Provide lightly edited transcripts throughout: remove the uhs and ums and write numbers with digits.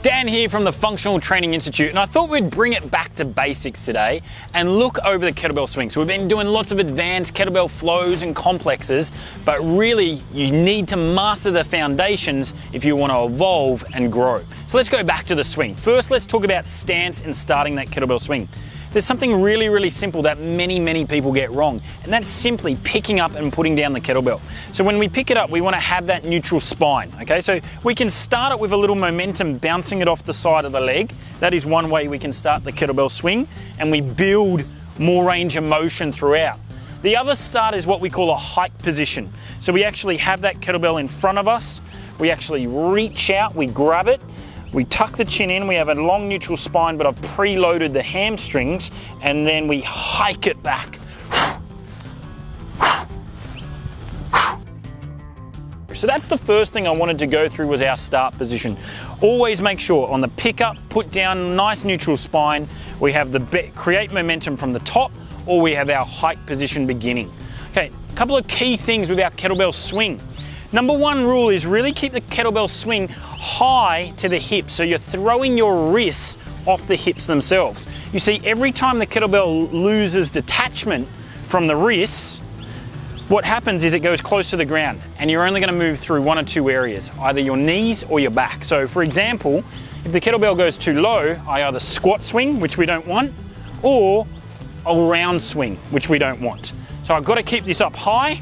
Dan here from the Functional Training Institute, and I thought we'd bring it back to basics today and look over the kettlebell swing. So we've been doing lots of advanced kettlebell flows and complexes, but really you need to master the foundations if you want to evolve and grow. So let's go back to the swing. First, let's talk about stance and starting that kettlebell swing. There's something really simple that many people get wrong, and that's simply picking up and putting down the kettlebell. So when we pick it up, we want to have that neutral spine, okay? So we can start it with a little momentum, bouncing it off the side of the leg. That is one way we can start the kettlebell swing, and we build more range of motion throughout. The other start is what we call a hike position. So we actually have that kettlebell in front of us, we actually reach out, we grab it, we tuck the chin in, we have a long neutral spine, but I've preloaded the hamstrings, and then we hike it back. So that's the first thing I wanted to go through was our start position. Always make sure on the pickup, put down nice neutral spine, we have the create momentum from the top, or we have our hike position beginning. Okay, a couple of key things with our kettlebell swing. Number one rule is really keep the kettlebell swing high to the hips, so you're throwing your wrists off the hips themselves. You see, every time the kettlebell loses detachment from the wrists, what happens is it goes close to the ground, and you're only going to move through one or two areas, either your knees or your back. So for example, if the kettlebell goes too low, I either squat swing, which we don't want, or a round swing, which we don't want. So I've got to keep this up high,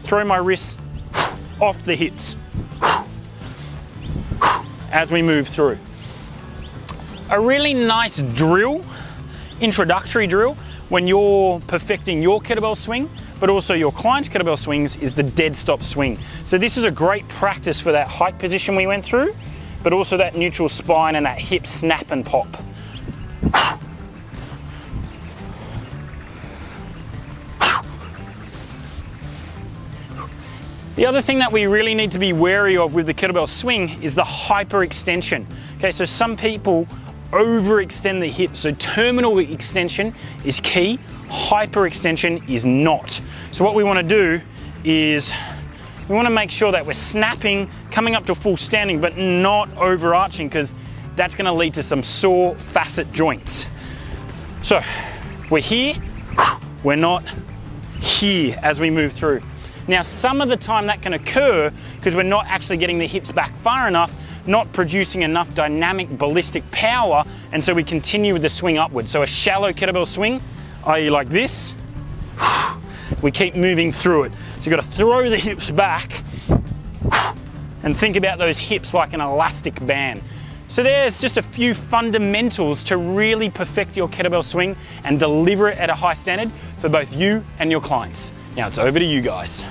throw my wrists off the hips as we move through. A really nice drill, introductory drill, when you're perfecting your kettlebell swing, but also your client's kettlebell swings, is the dead stop swing. So this is a great practice for that hike position we went through, but also that neutral spine and that hip snap and pop. The other thing that we really need to be wary of with the kettlebell swing is the hyperextension. Okay, so some people overextend the hips. So terminal extension is key, hyperextension is not. So what we want to do is we want to make sure that we're snapping, coming up to full standing, but not overarching, because that's going to lead to some sore facet joints. So we're here, we're not here as we move through. Now, some of the time that can occur because we're not actually getting the hips back far enough, not producing enough dynamic ballistic power, and so we continue with the swing upwards. So a shallow kettlebell swing, i.e. like this, we keep moving through it. So you've got to throw the hips back and think about those hips like an elastic band. So there's just a few fundamentals to really perfect your kettlebell swing and deliver it at a high standard for both you and your clients. Now it's over to you guys.